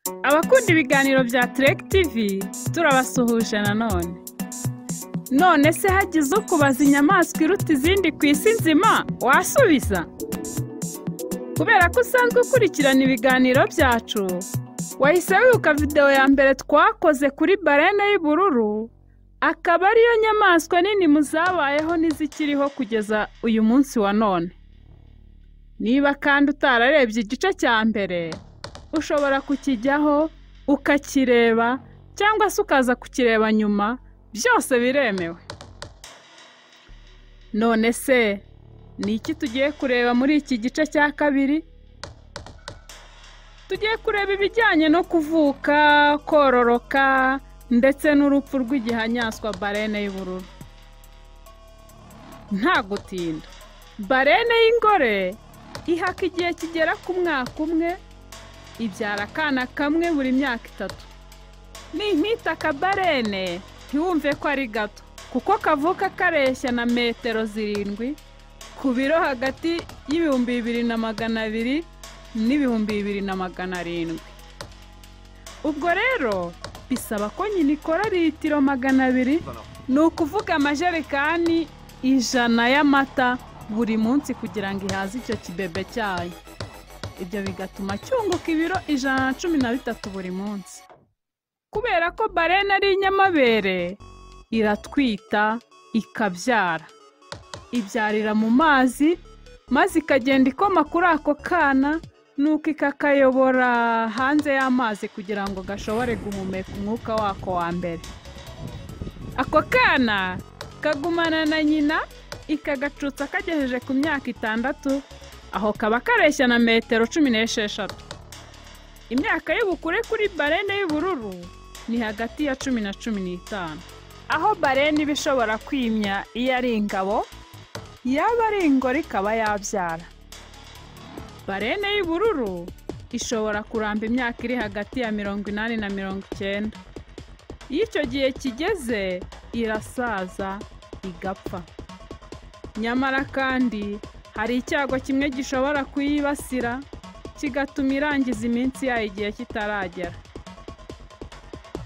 Abakunda ibiganiro bya Trek TV turabasuhuje nanone. None se hagize ukubaza inyamaswa iruta izindi ku isi nzima wasubiza? Kubera ko usanzwe ukurikirana ibiganiro byacu, wahise wibuka video ya mbere twakoze kuri barene y'ubururu, akaba ariyo nyamaswa nini muzabayeho n'izikiriho kugeza uyu munsi wa none. Niba kandi utararebye igice cya mbere, ushobora kukijyaho ukakireba cyangwa se ukaza kukireba nyuma, byose biremewe. None se ni iki tugiye kureba muri iki gice cya kabiri? Tugiye kureba ibijyanye no kuvuka, kororoka ndetse n'urupfu rw'igihanyaswa barene y'ubururu. Nta gutinda, barene y'ingore ihaka igihe kigera ku mwaka umwe, ibyara akana kamwe buri myaka 3. Ninkita akabarene ntiwumve ko ari gato, kuko kavuka kareshya na metero 7 ku biro hagati y'ibihumbi 2200 n'ibihumbi 2700. Ubwo rero bisaba ko nyina ikora litiro 200, ni ukuvuga amajerekani 100 y'amata buri munsi kugira ngo ihaze icyo kibebe cyayo. Ibyo bigatuma cyunguka ibiro 113 buri munsi. Kubera ko barene ari inyamabere, iratwita ikabyara. Ibyarira mu mazi, maze ikagenda ikoma kuri ako kana, nuko ikakayobora hanze y'amazi kugira ngo gashobore guhumeka umwuka wako wa mbere. Ako kana kagumana na nyina, ikagacutsa kagejeje ku myaka 6, aho kaba kareshya na metero 16. Imyaka y'ubukure kuri barene y'ubururu ni hagati ya 10 na 15. Aho barene bishobora kwimya iyo ari ingabo, yaba ari ingore ikaba yabyara. Barene y'ubururu ishobora kuramba imyaka iri hagati ya 80 na 90. Iyo icyo gihe kigeze irasaza igapfa. Nyamara kandi hari icyago kimwe gishobora kuyibasira, kigatuma irangiza iminsi yayo igihe kitaragera.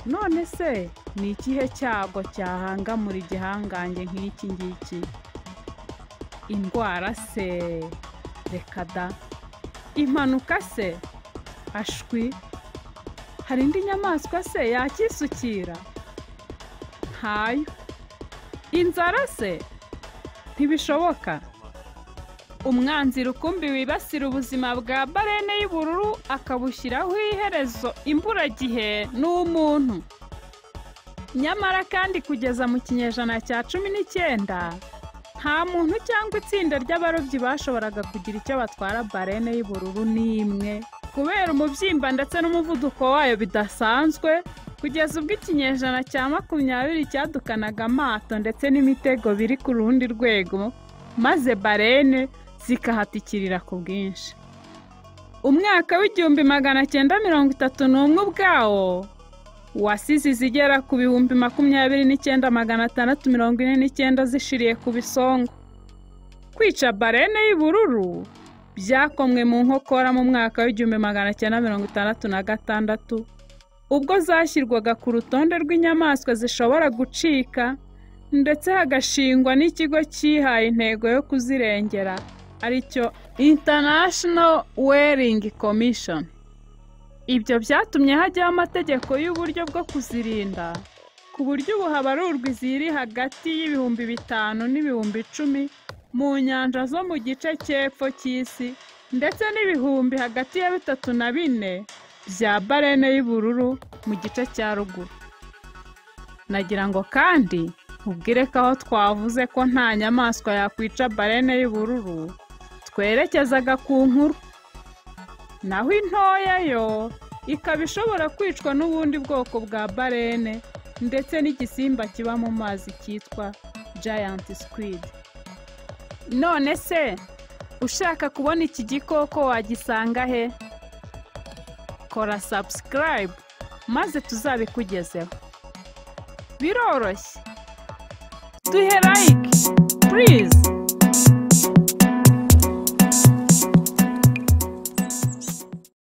None se ni ikihe cyago cyahangamura igihangange nk'iki ngiki? Indwara se? Reka da. Impanuka se? Ashwi. Hari indi nyamaswa se yakisukira? Ntayo. Inzara se? Ntibishoboka. Umwanzi rukumbi wibasira ubuzima bwa barene y'ubururu akabushyiraho iherezo imburagihe n'umuntu. Nyamara kandi kugeza mu kinyejana cya 19, nta muntu cyangwa itsinda ry'abarobyi bashoboraga kugira icyo batwara barene y'ubururu n'imwe, kubera umubyimba ndetse n'umuvuduko wayo bidasanzwe, kugeza ubwo ikinyejana cya 20 cyadukanaga amato ndetse n'imitego biri ku rundi rwego, maze barene zikahatikirira ku bwinshi. Umwaka w'1931 ubwawo wasize zigera ku bihumbi 29,649 zishiriye ku bisongo. Kwica barene y'ubururu byakomwe mu nkokora mu mwaka w'1966, ubwo zashyirwaga ku rutonde rw'inyamaswa zishobora gucika, ndetse hagashingwa n'ikigo cyihaye intego yo kuzirengera, aricyo International Whaling Commission. Ibyo byatumye hajyaho amategeko y'uburyo bwo kuzirinda, ku buryo ubu habarurwa iziri hagati y'ibihumbi 5 n'ibihumbi 10 mu nyanja zo mu gice cy'epfo cy'isi, ndetse n'ibihumbi hagati ya 3 na 4 bya barene y'ubururu mu gice cya ruguru. Nagira ngo kandi ubwire ko aho twavuze ko nta nyamaswa yakwica barene y'ubururu, twerekezaga ku nkuru. Naho intoya yo ikaba ishobora kwicwa n'ubundi bwoko bwa barene, ndetse n'igisimba kiba mu mazi cyitwa giant squid. None se ushaka kubona iki gikoko wagisanga he? Kora subscribe maze tuzabikugezeho. Biroroshye. Duhe like, please.